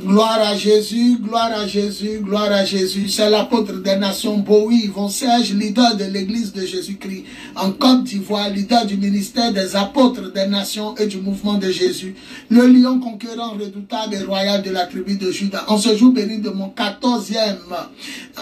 Gloire à Jésus, gloire à Jésus, gloire à Jésus. C'est l'apôtre des nations, Bowie, Yvon Serge, leader de l'église de Jésus-Christ en Côte d'Ivoire, leader du ministère des apôtres des nations et du mouvement de Jésus. Le lion conquérant redoutable et royal de la tribu de Juda. En ce jour béni de mon 14e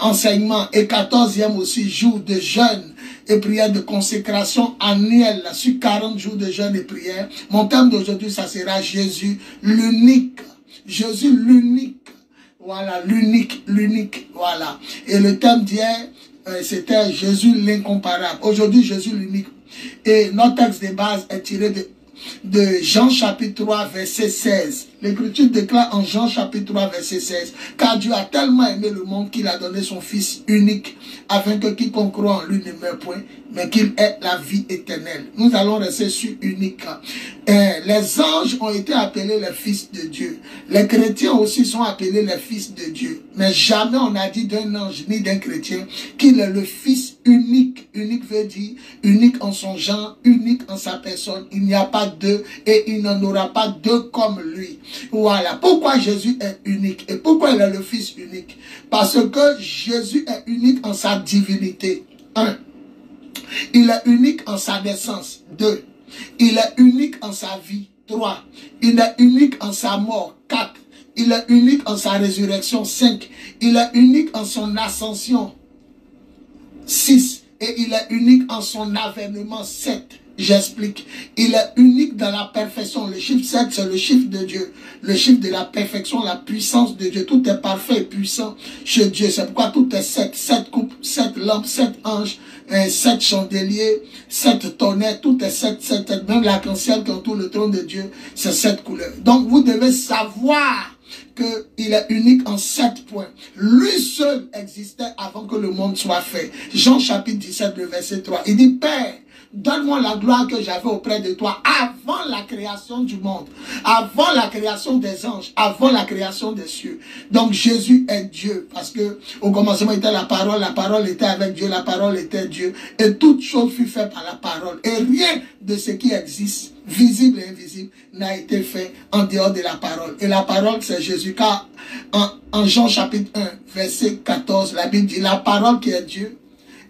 enseignement et 14e aussi jour de jeûne et prière de consécration annuelle sur 40 jours de jeûne et prière. Mon thème d'aujourd'hui, ça sera Jésus, l'unique. Jésus l'unique, voilà, l'unique, voilà. Et le thème d'hier, c'était Jésus l'incomparable. Aujourd'hui, Jésus l'unique. Et notre texte de base est tiré de Jean chapitre 3, verset 16. L'Écriture déclare en Jean chapitre 3, verset 16, « Car Dieu a tellement aimé le monde qu'il a donné son Fils unique, afin que quiconque croit en lui ne meure point, mais qu'il ait la vie éternelle. » Nous allons rester sur unique. Les anges ont été appelés les fils de Dieu. Les chrétiens aussi sont appelés les fils de Dieu. Mais jamais on n'a dit d'un ange ni d'un chrétien qu'il est le Fils unique. Unique veut dire unique en son genre, unique en sa personne. Il n'y a pas deux et il n'en aura pas deux comme lui. Voilà. Pourquoi Jésus est unique et pourquoi il est le Fils unique? Parce que Jésus est unique en sa divinité. 1. Il est unique en sa naissance. 2. Il est unique en sa vie. 3. Il est unique en sa mort. 4. Il est unique en sa résurrection. 5. Il est unique en son ascension. 6. Et il est unique en son avènement. 7. J'explique. Il est unique dans la perfection. Le chiffre 7, c'est le chiffre de Dieu. Le chiffre de la perfection, la puissance de Dieu. Tout est parfait et puissant chez Dieu. C'est pourquoi tout est 7. 7 coupes, 7 lampes, 7 anges, 7 chandeliers, 7 tonnerres. Tout est 7, 7, 7. Même l'arc-en-ciel qui entoure le trône de Dieu, c'est 7 couleurs. Donc vous devez savoir qu'il est unique en 7 points. Lui seul existait avant que le monde soit fait. Jean chapitre 17, le verset 3. Il dit, Père, donne-moi la gloire que j'avais auprès de toi avant la création du monde, avant la création des anges, avant la création des cieux. Donc Jésus est Dieu, parce que au commencement était la parole était avec Dieu, la parole était Dieu, et toute chose fut faite par la parole. Et rien de ce qui existe, visible et invisible, n'a été fait en dehors de la parole. Et la parole, c'est Jésus, car en Jean chapitre 1, verset 14, la Bible dit, la parole qui est Dieu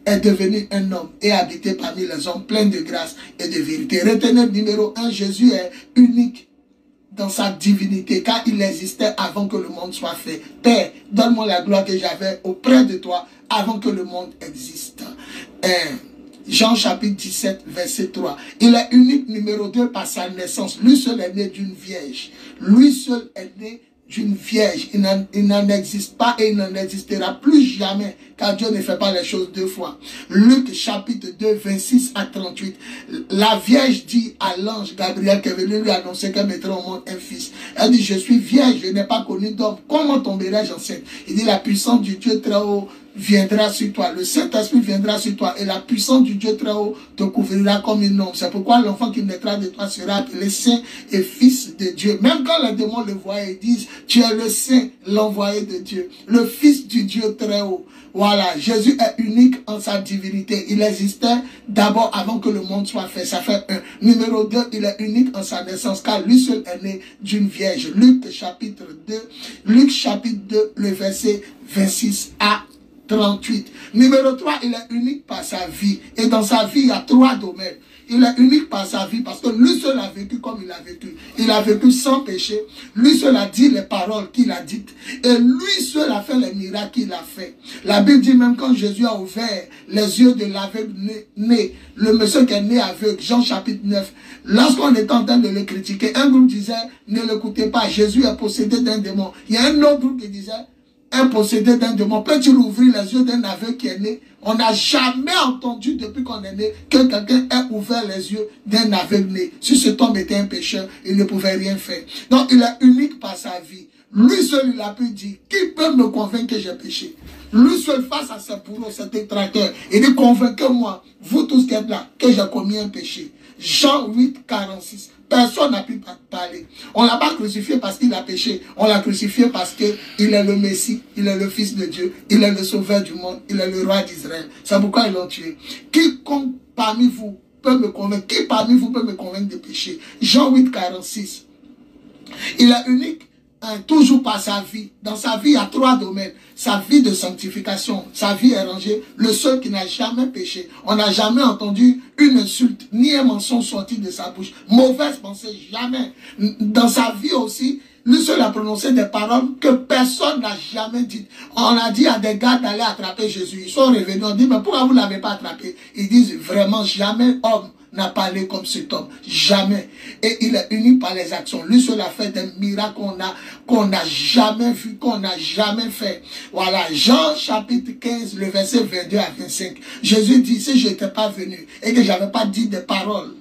est devenu un homme et habité parmi les hommes, plein de grâce et de vérité. Retenez numéro 1, Jésus est unique dans sa divinité, car il existait avant que le monde soit fait. Père, donne-moi la gloire que j'avais auprès de toi avant que le monde existe. Jean chapitre 17, verset 3. Il est unique numéro 2 par sa naissance. Lui seul est né d'une vierge. Lui seul est né d'une vierge. Il n'en existe pas et il n'en existera plus jamais, car Dieu ne fait pas les choses deux fois. Luc chapitre 2, 26 à 38. La vierge dit à l'ange Gabriel qui est venu lui annoncer qu'elle mettrait au monde un fils. Elle dit, je suis vierge, je n'ai pas connu d'homme. Comment tomberai-je enceinte? Il dit, la puissance du Dieu très haut viendra sur toi. Le Saint-Esprit viendra sur toi et la puissance du Dieu très haut te couvrira comme une ombre. C'est pourquoi l'enfant qui naîtra de toi sera appelé Saint et Fils de Dieu. Même quand les démons le voient et disent, tu es le Saint, l'envoyé de Dieu, le Fils du Dieu très haut. Voilà, Jésus est unique en sa divinité. Il existait d'abord avant que le monde soit fait. Ça fait 1. Numéro 2, il est unique en sa naissance, car lui seul est né d'une vierge. Luc chapitre 2, le verset 26 à 38. Numéro 3, il est unique par sa vie. Et dans sa vie, il y a 3 domaines. Il est unique par sa vie parce que lui seul a vécu comme il a vécu. Il a vécu sans péché. Lui seul a dit les paroles qu'il a dites. Et lui seul a fait les miracles qu'il a fait. La Bible dit même quand Jésus a ouvert les yeux de l'aveugle né, le monsieur qui est né aveugle, Jean chapitre 9, lorsqu'on était en train de le critiquer, un groupe disait, ne l'écoutez pas, Jésus est possédé d'un démon. Il y a un autre groupe qui disait, un possédé d'un démon, peut-il ouvrir les yeux d'un aveugle qui est né? On n'a jamais entendu depuis qu'on est né que quelqu'un ait ouvert les yeux d'un aveugle né. Si cet homme était un pécheur, il ne pouvait rien faire. Donc il est unique par sa vie. Lui seul, il a pu dire, qui peut me convaincre que j'ai péché? Lui seul, face à ses bourreaux, ses détracteurs, il dit, convainquez-moi, vous tous qui êtes là, que j'ai commis un péché. Jean 8, 46. Personne n'a pu parler. On ne l'a pas crucifié parce qu'il a péché. On l'a crucifié parce qu'il est le Messie, il est le Fils de Dieu, il est le Sauveur du monde, il est le Roi d'Israël. C'est pourquoi ils l'ont tué. Quiconque parmi vous peut me convaincre, qui parmi vous peut me convaincre de péché? Jean 8, 46. Il est unique toujours par sa vie. Dans sa vie, il y a 3 domaines. Sa vie de sanctification, sa vie est rangée. Le seul qui n'a jamais péché. On n'a jamais entendu une insulte, ni un mensonge sorti de sa bouche. Mauvaise pensée, jamais. Dans sa vie aussi, lui seul a prononcé des paroles que personne n'a jamais dites. On a dit à des gars d'aller attraper Jésus. Ils sont revenus, on dit, mais pourquoi vous ne l'avez pas attrapé? Ils disent, vraiment, jamais homme n'a parlé comme cet homme. Jamais. Et il est uni par les actions. Lui seul a fait des miracles qu'on n'a jamais vu, qu'on n'a jamais fait. Voilà. Jean chapitre 15, le verset 22 à 25. Jésus dit, si je n'étais pas venu et que je n'avais pas dit des paroles,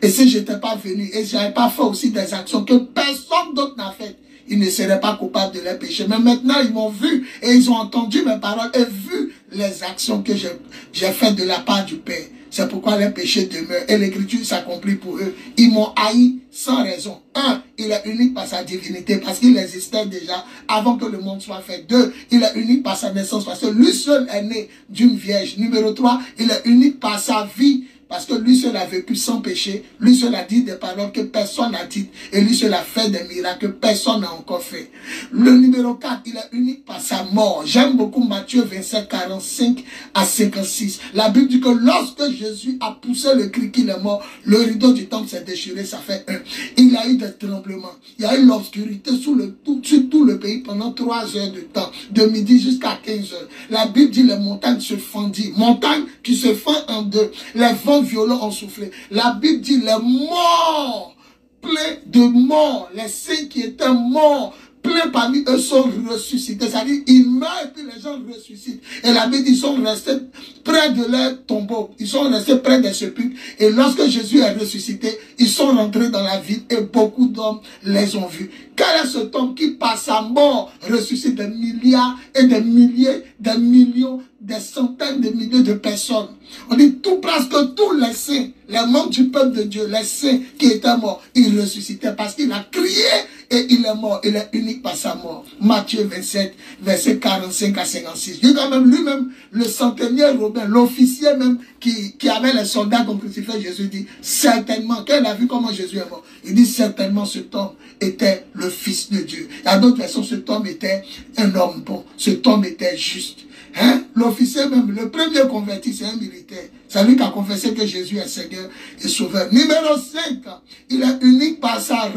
et si je n'étais pas venu et je n'avais pas fait aussi des actions que personne d'autre n'a faites, ils ne seraient pas coupables de leurs péchés. Mais maintenant, ils m'ont vu et ils ont entendu mes paroles et vu les actions que j'ai faites de la part du Père. C'est pourquoi les péchés demeurent et l'écriture s'accomplit pour eux. Ils m'ont haï sans raison. 1, il est unique par sa divinité parce qu'il existait déjà avant que le monde soit fait. 2, il est unique par sa naissance parce que lui seul est né d'une vierge. Numéro 3, il est unique par sa vie. Parce que lui seul a vécu sans péché, lui seul a dit des paroles que personne n'a dites, et lui seul a fait des miracles que personne n'a encore fait. Le numéro 4, il est unique par sa mort. J'aime beaucoup Matthieu 27, 45 à 56. La Bible dit que lorsque Jésus a poussé le cri qu'il est mort, le rideau du temple s'est déchiré, ça fait 1. Il y a eu des tremblements, il y a eu l'obscurité sur tout le pays pendant 3 heures de temps, de midi jusqu'à 15 heures. La Bible dit les montagnes se fendirent, montagnes qui se fendent en deux, les vents violents ont soufflé. La Bible dit les morts, pleins de morts, les saints qui étaient morts, plein parmi eux sont ressuscités. C'est-à-dire, ils meurent et puis les gens ressuscitent. Et la Bible dit, ils sont restés près de leur tombeau. Ils sont restés près des sépulcres. Et lorsque Jésus est ressuscité, ils sont rentrés dans la ville et beaucoup d'hommes les ont vus. Quel est cet homme qui, par sa mort, ressuscite des milliards et des milliers, des millions, des centaines de milliers de personnes? On dit presque tous les saints, les membres du peuple de Dieu, les saints qui étaient morts, ils ressuscitaient parce qu'il a crié et il est mort. Il est unique par sa mort. Matthieu 27, verset 45 à 56. Il dit quand même lui-même, le centenier Robin, l'officier même qui avait les soldats qui ont crucifié Jésus, dit certainement, quand il a vu comment Jésus est mort, il dit certainement cet homme était le Fils de Dieu. Il y a d'autres versions, cet homme était un homme bon, cet homme était juste. Hein? L'officier même, le premier converti, c'est un militaire. C'est lui qui a confessé que Jésus est Seigneur et Sauveur. Numéro 5, il est unique par sa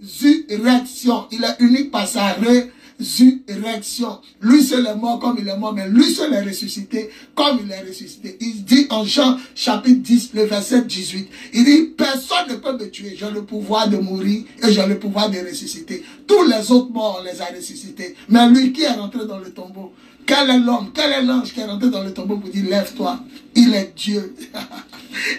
résurrection. Il est unique par sa résurrection. Lui seul est mort comme il est mort, mais lui seul est ressuscité comme il est ressuscité. Il dit en Jean chapitre 10, le verset 18, il dit, personne ne peut me tuer. J'ai le pouvoir de mourir et j'ai le pouvoir de ressusciter. Tous les autres morts, on les a ressuscités. Mais lui qui est rentré dans le tombeau, quel est l'homme, quel est l'ange qui est rentré dans le tombeau pour dire, lève-toi, il est Dieu.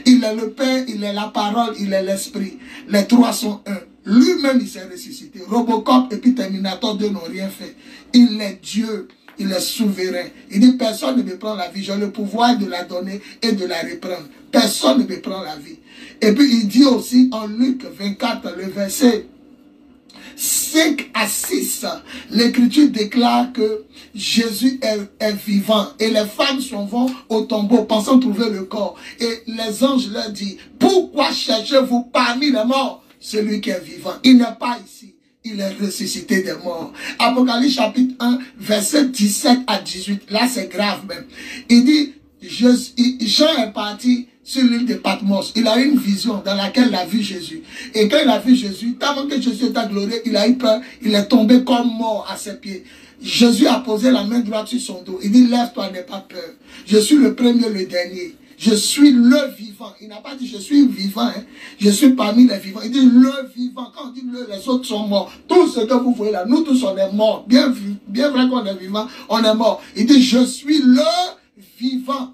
Il est le Père, il est la parole, il est l'Esprit. Les trois sont un. Lui-même, il s'est ressuscité. Robocop et puis Terminator 2 n'ont rien fait. Il est Dieu, il est souverain. Il dit, personne ne me prend la vie. J'ai le pouvoir de la donner et de la reprendre. Personne ne me prend la vie. Et puis, il dit aussi en Luc 24, le verset 5 à 6, l'Écriture déclare que Jésus est vivant et les femmes s'en vont au tombeau pensant trouver le corps. Et les anges leur disent, pourquoi cherchez-vous parmi les morts celui qui est vivant? Il n'est pas ici, il est ressuscité des morts. Apocalypse chapitre 1, verset 17 à 18, là c'est grave même. Il dit, Jean est parti sur l'île de Patmos. Il a eu une vision dans laquelle il a vu Jésus. Et quand il a vu Jésus, tellement que Jésus était glorieux, il a eu peur, il est tombé comme mort à ses pieds. Jésus a posé la main droite sur son dos. Il dit, lève-toi, n'aie pas peur. Je suis le premier, le dernier. Je suis le vivant. Il n'a pas dit je suis vivant. Hein. Je suis parmi les vivants. Il dit le vivant. Quand on dit le, les autres sont morts. Tout ce que vous voyez là, nous tous on est morts. Bien vrai qu'on est vivant, on est mort. Il dit je suis le vivant.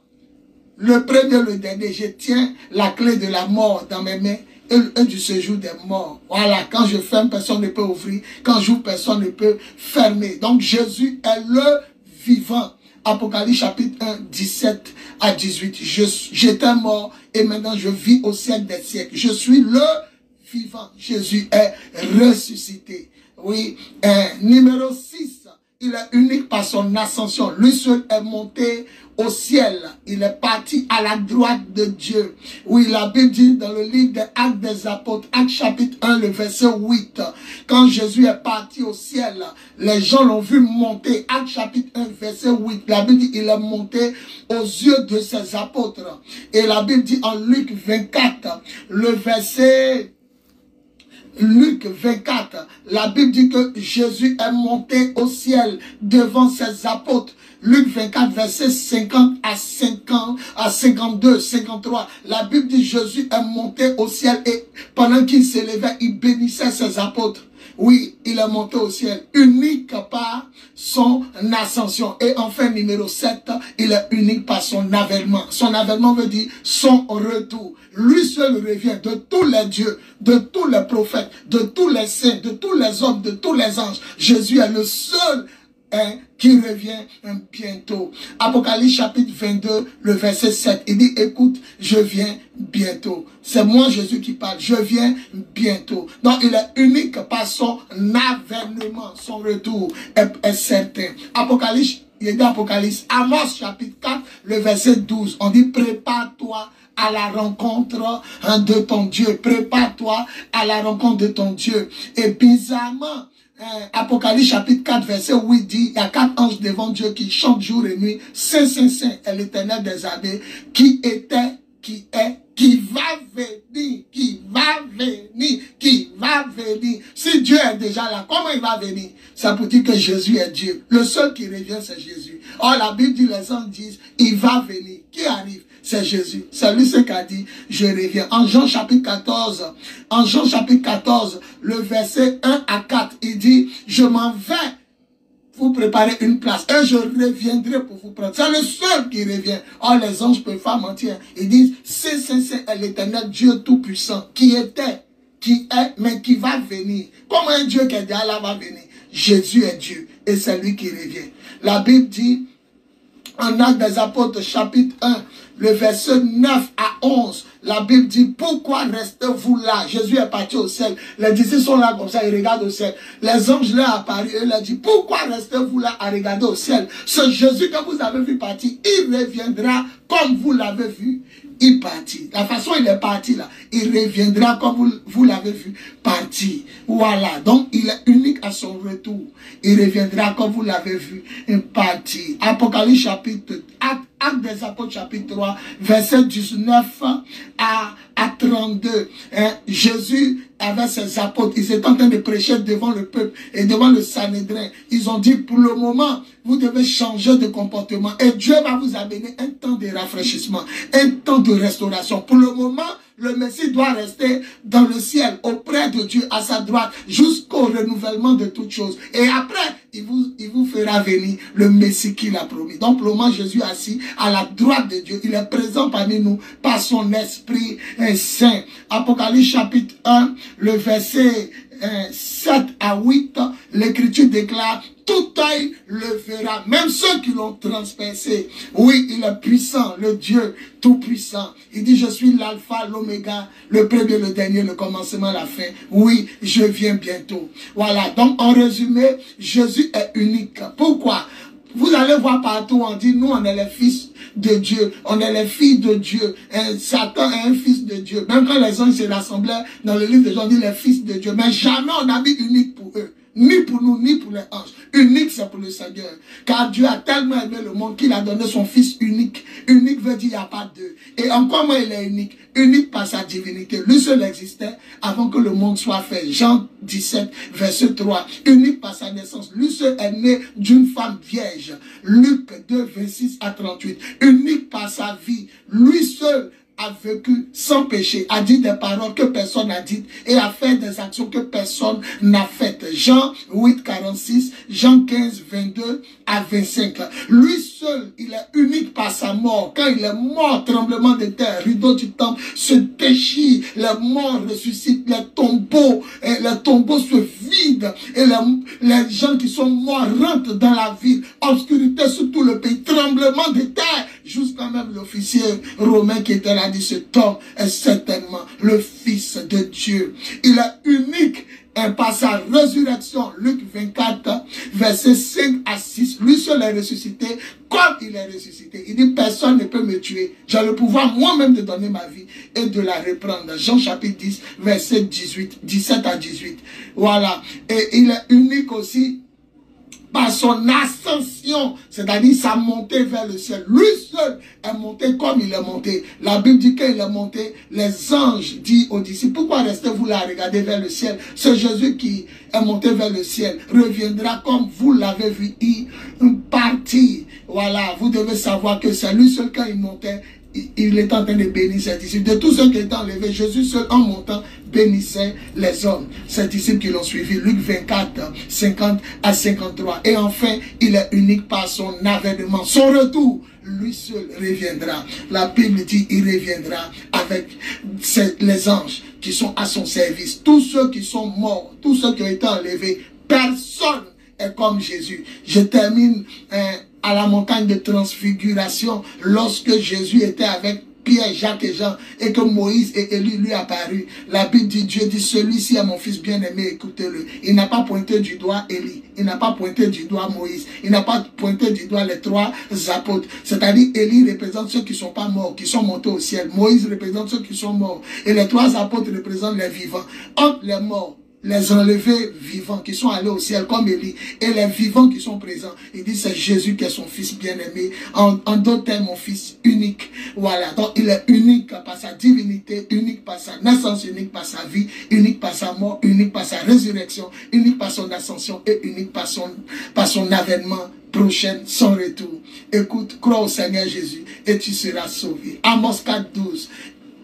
Le premier, le dernier. Je tiens la clé de la mort dans mes mains et du séjour des morts. Voilà. Quand je ferme, personne ne peut ouvrir. Quand j'ouvre, personne ne peut fermer. Donc Jésus est le vivant. Apocalypse chapitre 1, 17 à 18. J'étais mort et maintenant je vis au siècle des siècles. Je suis le vivant. Jésus est ressuscité. Oui. Numéro 6. Il est unique par son ascension. Lui seul est monté au ciel. Il est parti à la droite de Dieu. Oui, la Bible dit dans le livre des Actes des Apôtres, Actes chapitre 1, le verset 8, quand Jésus est parti au ciel, les gens l'ont vu monter. Actes chapitre 1, verset 8, la Bible dit il est monté aux yeux de ses apôtres. Et la Bible dit en Luc 24, le verset... Luc 24, la Bible dit que Jésus est monté au ciel devant ses apôtres. Luc 24, verset 50 à 52, 53. La Bible dit Jésus est monté au ciel et pendant qu'il s'élevait, il bénissait ses apôtres. Oui, il est monté au ciel, unique par son ascension. Et enfin, numéro 7, il est unique par son avènement. Son avènement veut dire son retour. Lui seul revient de tous les dieux, de tous les prophètes, de tous les saints, de tous les hommes, de tous les anges. Jésus est le seul qui revient bientôt. Apocalypse chapitre 22, le verset 7, il dit, écoute, je viens bientôt. C'est moi Jésus qui parle, je viens bientôt. Donc il est unique par son avènement, son retour est certain. Apocalypse, il dit Apocalypse, Amos chapitre 4, le verset 12, on dit, prépare-toi à la rencontre de ton Dieu. Prépare-toi à la rencontre de ton Dieu. Et bizarrement, Apocalypse chapitre 4 verset 8 dit, il y a 4 anges devant Dieu qui chantent jour et nuit. Saint, Saint, Saint est l'Éternel des armées, qui était, qui est, qui va venir, qui va venir, qui va venir. Si Dieu est déjà là, comment il va venir? Ça pour dire que Jésus est Dieu. Le seul qui revient, c'est Jésus. Or, la Bible dit, les anges disent, il va venir. Qui arrive? C'est Jésus. C'est lui ce qu'a dit, je reviens. En Jean chapitre 14, le verset 1 à 4, il dit, je m'en vais vous préparer une place et je reviendrai pour vous prendre. C'est le seul qui revient. Or, les anges ne peuvent pas mentir. Ils disent, c'est l'Éternel Dieu Tout-Puissant, qui était, qui est, mais qui va venir. Comment un Dieu qui est déjà là va venir? Jésus est Dieu et c'est lui qui revient. La Bible dit, en Actes des Apôtres, chapitre 1, le verset 9 à 11, la Bible dit, pourquoi restez-vous là? Jésus est parti au ciel. Les disciples sont là comme ça, ils regardent au ciel. Les anges leur apparus et leur dit, pourquoi restez-vous là à regarder au ciel? Ce Jésus que vous avez vu partir, il reviendra comme vous l'avez vu. Il partit. La façon il est parti là, il reviendra comme vous l'avez vu partir. Voilà. Donc il est unique à son retour. Il reviendra comme vous l'avez vu partir. Apocalypse chapitre, Actes des Apôtres chapitre 3, verset 19 à 32. Jésus avec ses apôtres, ils étaient en train de prêcher devant le peuple et devant le Sanhédrin. Ils ont dit, pour le moment, vous devez changer de comportement et Dieu va vous amener un temps de rafraîchissement, un temps de restauration. Pour le moment, le Messie doit rester dans le ciel, auprès de Dieu, à sa droite, jusqu'au renouvellement de toutes choses. Et après, il vous fera venir le Messie qu'il a promis. Donc, pour le moment, Jésus est assis à la droite de Dieu. Il est présent parmi nous par son Esprit Saint. Apocalypse chapitre 1, le verset 7 à 8, l'Écriture déclare, tout œil le verra, même ceux qui l'ont transpercé. Oui, il est puissant, le Dieu tout-puissant. Il dit, je suis l'alpha, l'oméga, le premier, le dernier, le commencement, la fin. Oui, je viens bientôt. Voilà, donc en résumé, Jésus est unique. Pourquoi? Vous allez voir partout, on dit, nous, on est les fils de Dieu, on est les filles de Dieu. Satan est un fils de Dieu. Même quand les anges se rassemblaient dans le livre de Jean, on dit les fils de Dieu. Mais jamais on a mis unique pour eux. Ni pour nous, ni pour les anges. Unique, c'est pour le Seigneur. Car Dieu a tellement aimé le monde qu'il a donné son Fils unique. Unique veut dire qu'il n'y a pas deux. Et encore moins, il est unique. Unique par sa divinité. Lui seul existait avant que le monde soit fait. Jean 17, verset 3. Unique par sa naissance. Lui seul est né d'une femme vierge. Luc 2, 26 à 38. Unique par sa vie. Lui seul a vécu sans péché, a dit des paroles que personne n'a dites et a fait des actions que personne n'a faites. Jean 8, 46, Jean 15, 22 à 25. Lui seul, il est unique par sa mort. Quand il est mort, tremblement de terre, rideau du temple se déchire, les morts ressuscitent, les tombeaux se vident et les gens qui sont morts rentrent dans la ville. Obscurité sur tout le pays, tremblement de terre, jusqu'à même l'officier romain qui était là dit, cet homme est certainement le Fils de Dieu. Il est unique et par sa résurrection, Luc 24, versets 5 à 6, lui seul est ressuscité comme il est ressuscité. Il dit, personne ne peut me tuer. J'ai le pouvoir moi-même de donner ma vie et de la reprendre. Jean chapitre 10, verset 17 à 18. Voilà. Et il est unique aussi par son ascension, c'est-à-dire sa montée vers le ciel. Lui seul est monté comme il est monté. La Bible dit qu'il est monté. Les anges disent aux disciples, pourquoi restez-vous là à regarder vers le ciel? C'est Jésus qui est monté vers le ciel. Reviendra comme vous l'avez vu, une partie. Voilà, vous devez savoir que c'est lui seul quand il montait. Il est en train de bénir ses disciples. De tous ceux qui étaient enlevés, Jésus seul en montant bénissait les hommes. Ses disciples qui l'ont suivi. Luc 24, 50 à 53. Et enfin, il est unique par son avènement. Son retour, lui seul reviendra. La Bible dit, il reviendra avec les anges qui sont à son service. Tous ceux qui sont morts, tous ceux qui ont été enlevés, personne est comme Jésus. Je termine à la montagne de transfiguration, lorsque Jésus était avec Pierre, Jacques et Jean, et que Moïse et Élie lui apparut. La Bible dit, Dieu dit, celui-ci est mon fils bien-aimé, écoutez-le. Il n'a pas pointé du doigt Élie, il n'a pas pointé du doigt Moïse, il n'a pas pointé du doigt les trois apôtres. C'est-à-dire, Élie représente ceux qui ne sont pas morts, qui sont montés au ciel. Moïse représente ceux qui sont morts. Et les trois apôtres représentent les vivants. Entre les morts, les enlevés vivants qui sont allés au ciel comme Élie et les vivants qui sont présents, il dit c'est Jésus qui est son fils bien-aimé, en d'autres termes mon fils unique. Voilà, donc il est unique par sa divinité, unique par sa naissance, unique par sa vie, unique par sa mort, unique par sa résurrection, unique par son ascension et unique par son avènement prochain, son retour. Écoute, crois au Seigneur Jésus et tu seras sauvé. Amos 4:12.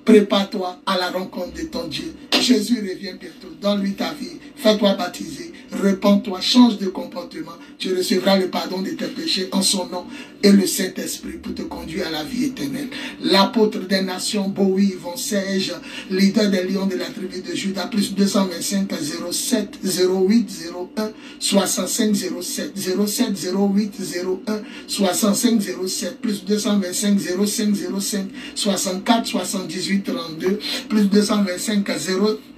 Prépare-toi à la rencontre de ton Dieu. Jésus revient bientôt. Donne-lui ta vie. Fais-toi baptiser. Répands-toi. Change de comportement. Tu recevras le pardon de tes péchés en son nom et le Saint-Esprit pour te conduire à la vie éternelle. L'apôtre des nations, Bowie, Yvon Serge, leader des lions de la tribu de Juda, plus 225 07 08 01 65 07 07 08 01 65 07 plus 225 05 05 64 78 32 plus 225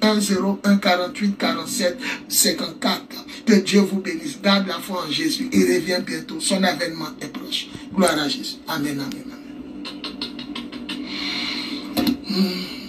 01 01 48 47 54. Que Dieu vous bénisse. Garde la foi en Jésus. Il revient bientôt. Son avènement est proche. Gloire à Jésus. Amen, amen, amen.